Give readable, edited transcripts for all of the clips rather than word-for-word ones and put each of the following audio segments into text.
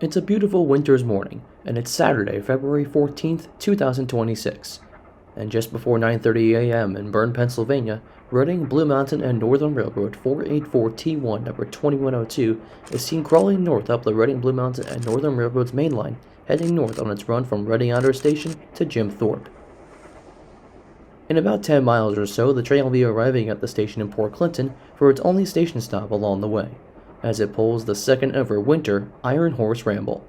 It's a beautiful winter's morning, and it's Saturday, February 14th, 2026. And just before 9:30 a.m. in Berne, Pennsylvania, Reading, Blue Mountain, and Northern Railroad 484T1 number 2102 is seen crawling north up the Reading, Blue Mountain, and Northern Railroad's main line, heading north on its run from Reading Outer Station to Jim Thorpe. In about 10 miles or so, the train will be arriving at the station in Port Clinton for its only station stop along the way, as it pulls the second ever winter Iron Horse Ramble.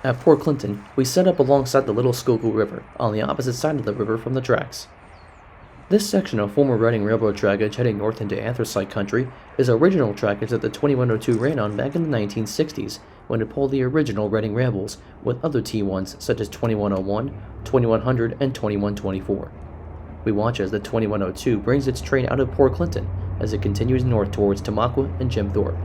At Port Clinton, we set up alongside the Little Schuylkill River, on the opposite side of the river from the tracks. This section of former Reading Railroad trackage heading north into anthracite country is original trackage that the 2102 ran on back in the 1960s, when it pulled the original Reading Rambles, with other T1s such as 2101, 2100, and 2124. We watch as the 2102 brings its train out of Port Clinton as it continues north towards Tamaqua and Jim Thorpe.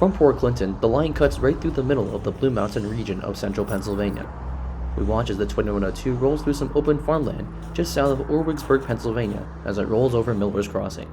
From Port Clinton, the line cuts right through the middle of the Blue Mountain region of central Pennsylvania. We watch as the 2102 rolls through some open farmland just south of Orwigsburg, Pennsylvania, as it rolls over Miller's Crossing.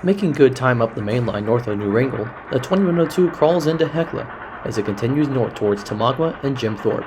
Making good time up the main line north of New Wrangle, the 2102 crawls into Hecla as it continues north towards Tamagua and Jim Thorpe.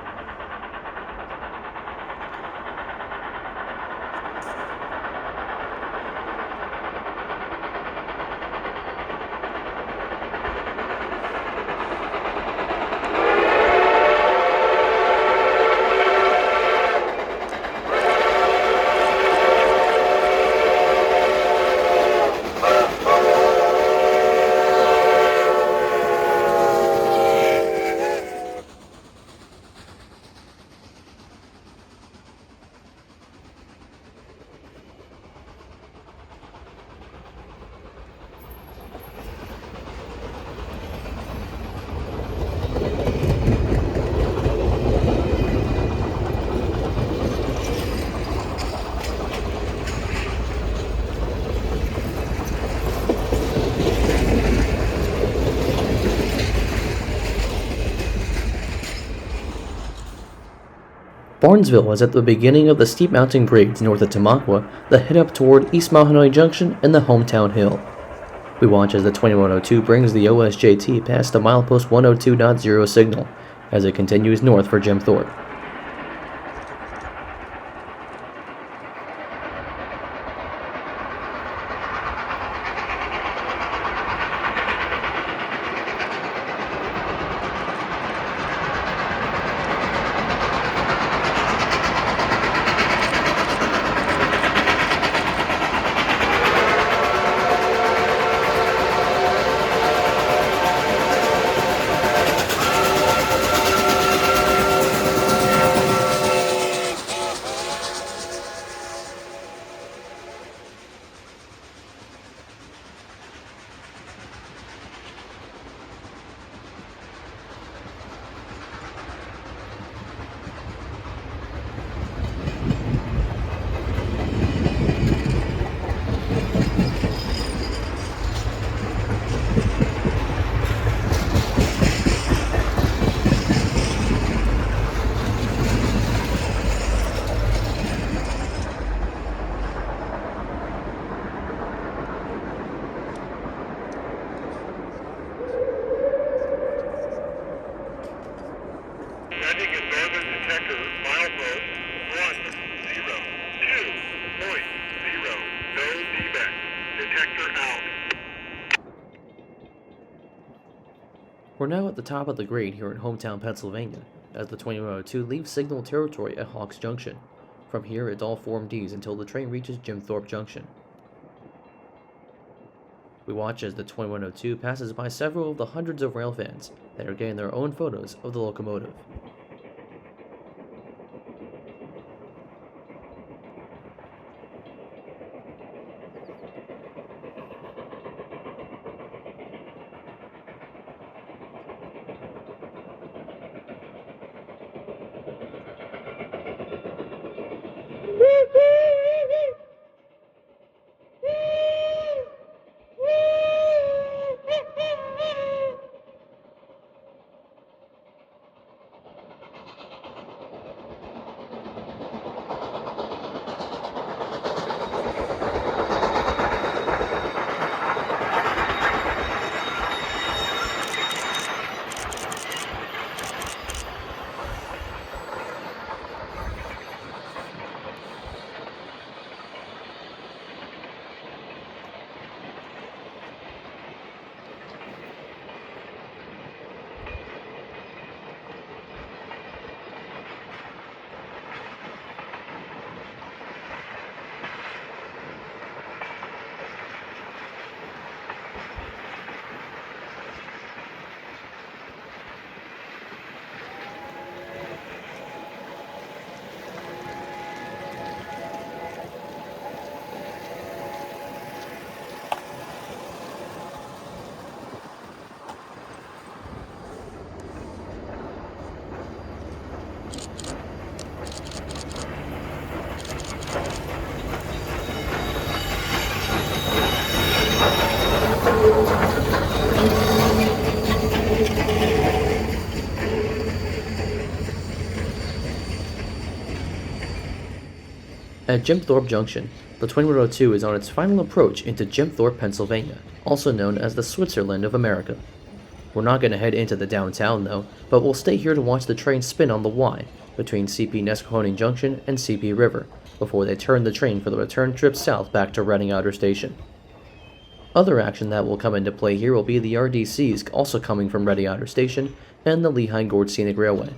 Barnesville is at the beginning of the steep mountain grades north of Tamaqua that head up toward East Mahanoy Junction and the Hometown Hill. We watch as the 2102 brings the OSJT past the milepost 102.0 signal as it continues north for Jim Thorpe. Sending a northern detector, milepost 102.0. No defect. Detector out. We're now at the top of the grade here in Hometown, Pennsylvania, as the 2102 leaves signal territory at Hawks Junction. From here, it's all Form Ds until the train reaches Jim Thorpe Junction. We watch as the 2102 passes by several of the hundreds of rail fans that are getting their own photos of the locomotive. At Jim Thorpe Junction, the 2102 is on its final approach into Jim Thorpe, Pennsylvania, also known as the Switzerland of America. We're not going to head into the downtown though, but we'll stay here to watch the train spin on the Y between CP Nesquehoning Junction and CP River before they turn the train for the return trip south back to Reading Outer Station. Other action that will come into play here will be the RDCs also coming from Reading Outer Station and the Lehigh Gorge Scenic Railway.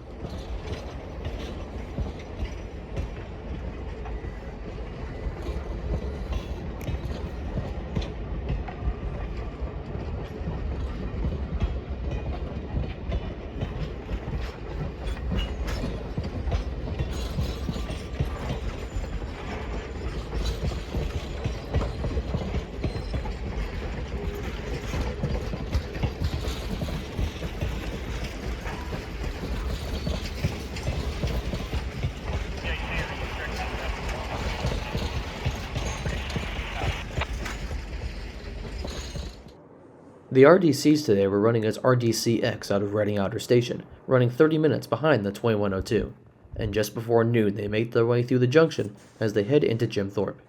The RDCs today were running as RDCX out of Reading Outer Station, running 30 minutes behind the 2102, and just before noon they make their way through the junction as they head into Jim Thorpe.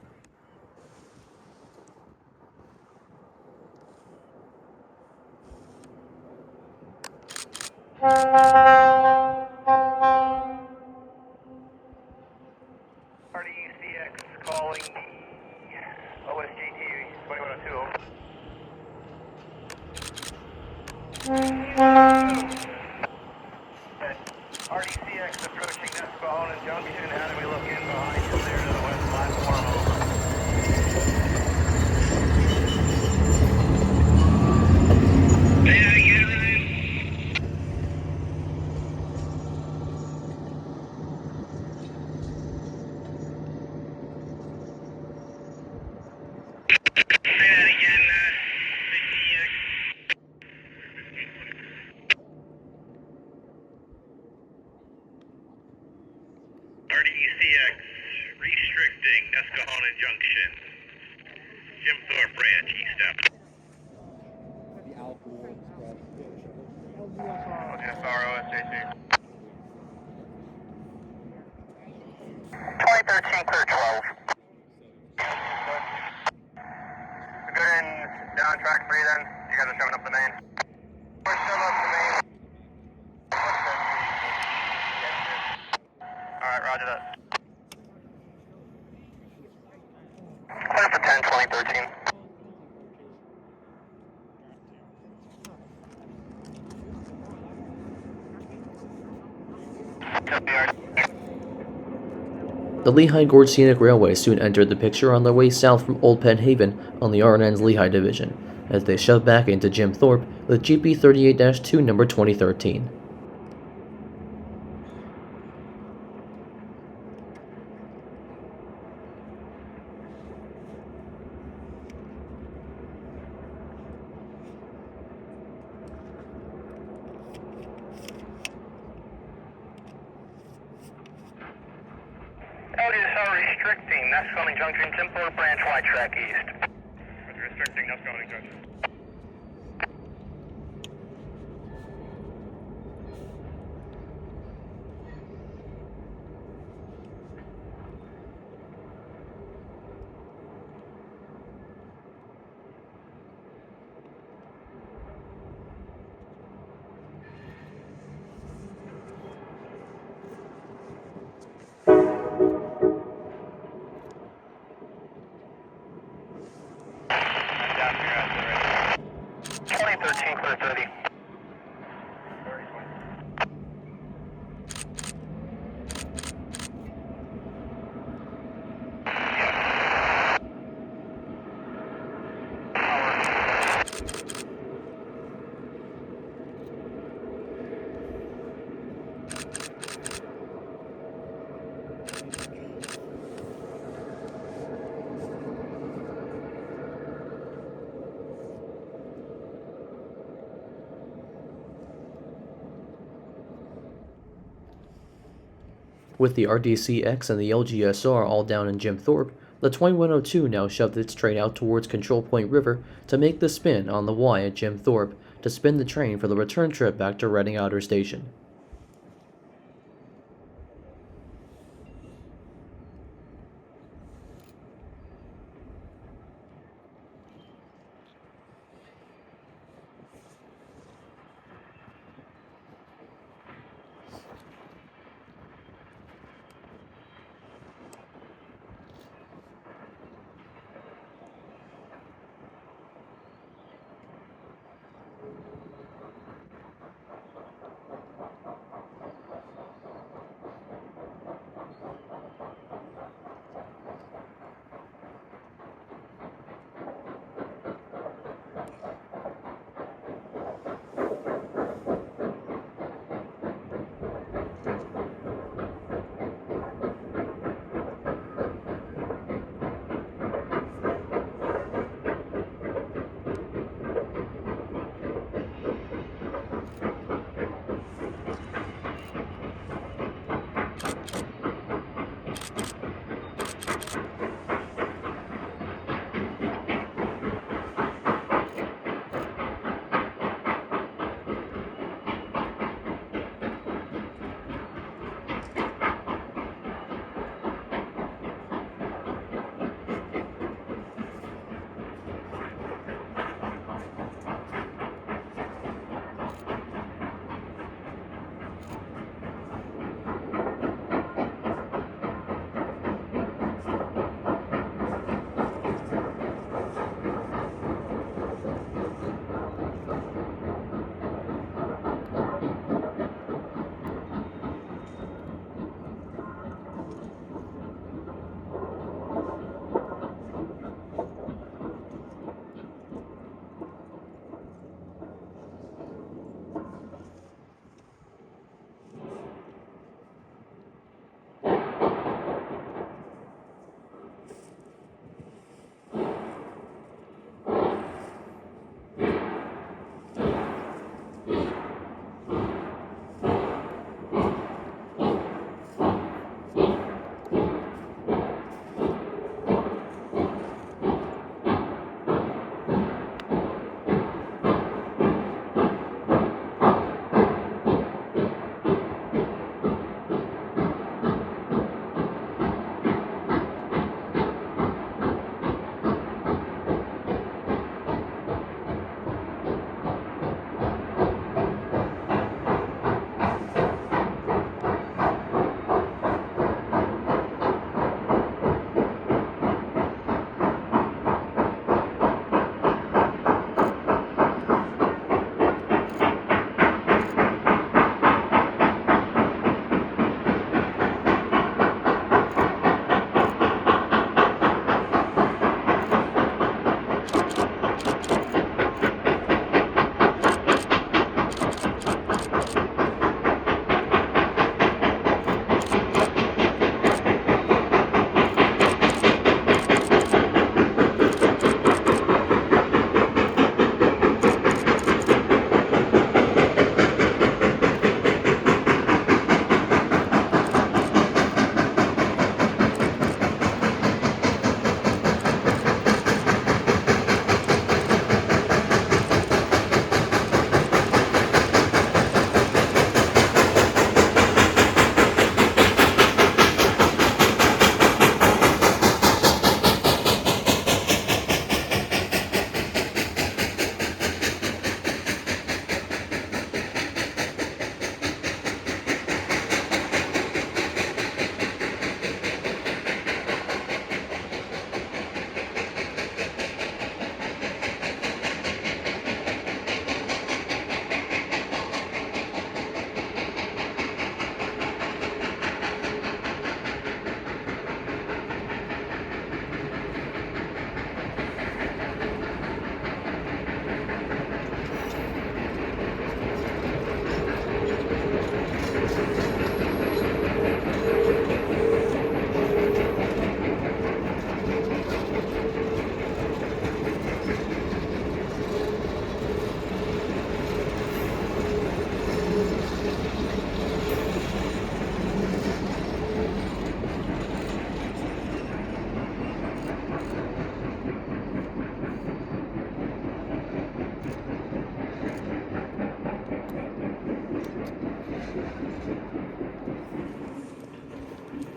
RDCX calling the OSGT 2102. RDCX approaching Nesquehoning Junction. How do we look in behind you there to the west platform? Say that again, Ryan. Say that again, RDCX. RDCX restricting Nesquehoning Junction. Jim Thorpe Branch, east up. SROSJC. 2013 clear 12. Good and down track 3 then. You guys are showing up the main. We're still up the main. Alright, roger that. Clear for 10, 2013. The Lehigh Gorge Scenic Railway soon entered the picture on their way south from Old Penn Haven on the RNN's Lehigh Division, as they shoved back into Jim Thorpe with GP 38-2 number 2013. LDSR restricting Nesquehoning Junction, Jim Thorpe Branch, Y track east. Restricting Nesquehoning Junction. Down to your right. 2013 clear 30. With the RDCX and the LGSR all down in Jim Thorpe, the 2102 now shoved its train out towards Control Point River to make the spin on the Y at Jim Thorpe to spin the train for the return trip back to Reading Outer Station.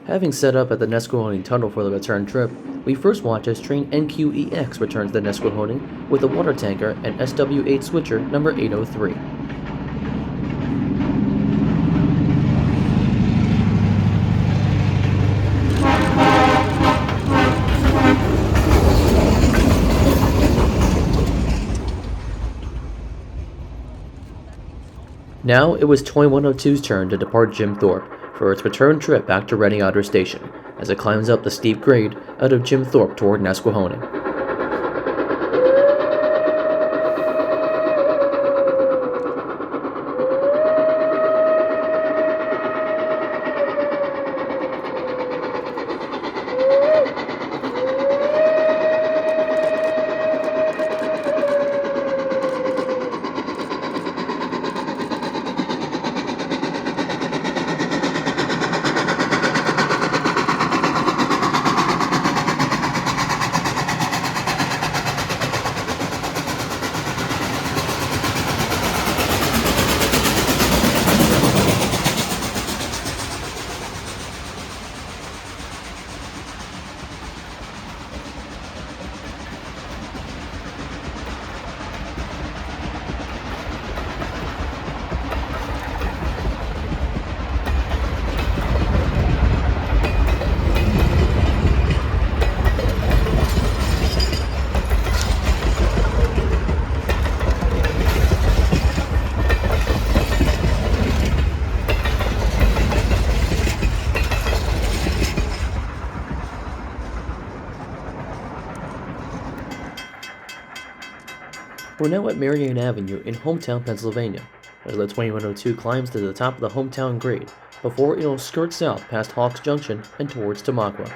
Having set up at the Nesquehoning Tunnel for the return trip, we first watch as train NQEX returns to Nesquehoning with a water tanker and SW8 switcher number 803. Now it was 2102's turn to depart Jim Thorpe for its return trip back to Reading Outer Station as it climbs up the steep grade out of Jim Thorpe toward Nesquehoning. We're now at Marion Avenue in Hometown, Pennsylvania, as the 2102 climbs to the top of the Hometown grade before it'll skirt south past Hawks Junction and towards Tamaqua.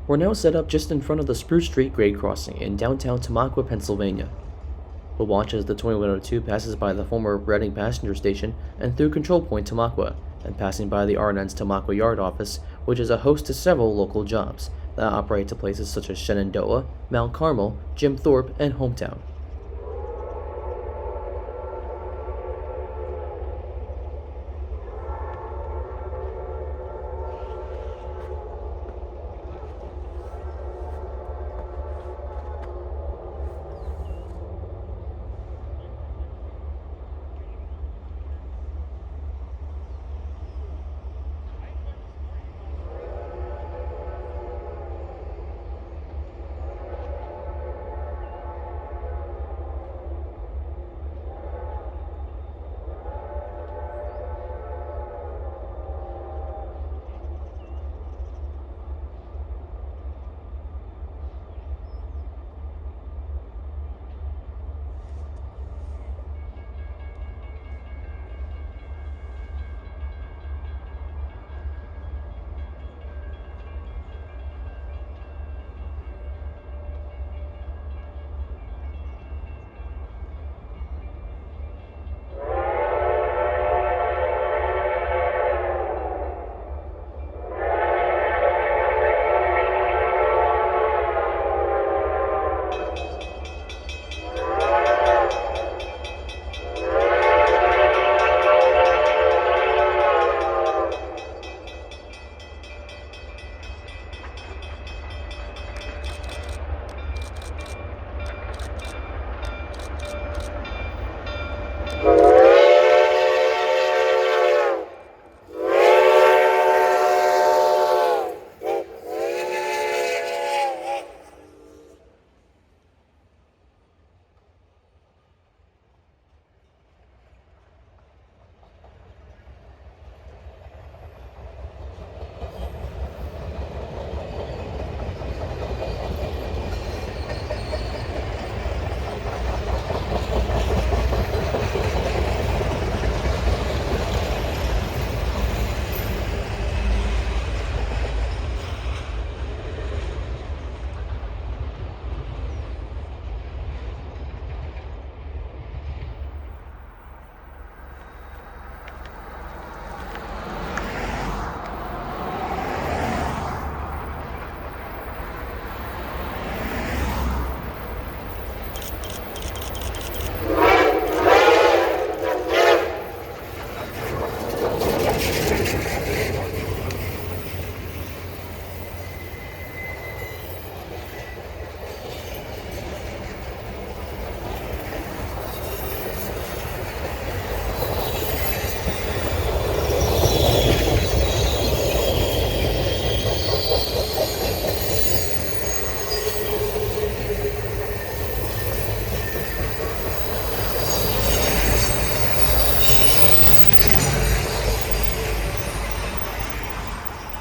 We're now set up just in front of the Spruce Street grade crossing in downtown Tamaqua, Pennsylvania. We'll watch as the 2102 passes by the former Reading passenger station and through Control Point Tamaqua, and passing by the RNN's Tamaqua Yard office, which is a host to several local jobs that operate to places such as Shenandoah, Mount Carmel, Jim Thorpe, and Hometown.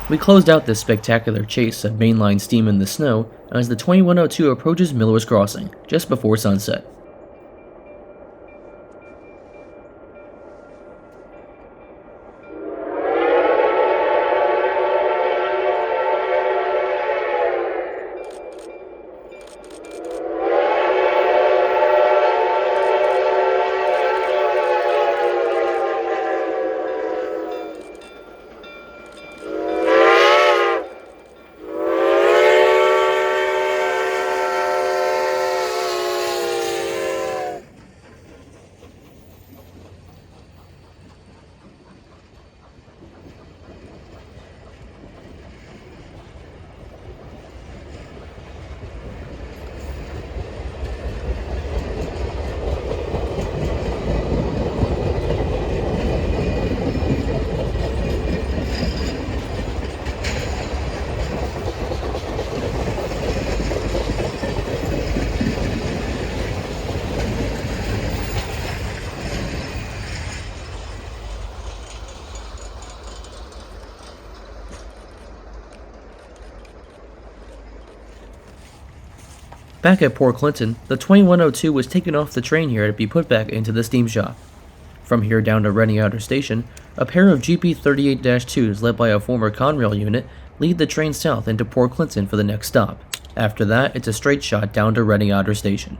We closed out this spectacular chase of mainline steam in the snow as the 2102 approaches Miller's Crossing, just before sunset. Back at Port Clinton, the 2102 was taken off the train here to be put back into the steam shop. From here down to Reading Outer Station, a pair of GP38-2s led by a former Conrail unit lead the train south into Port Clinton for the next stop. After that, it's a straight shot down to Reading Outer Station.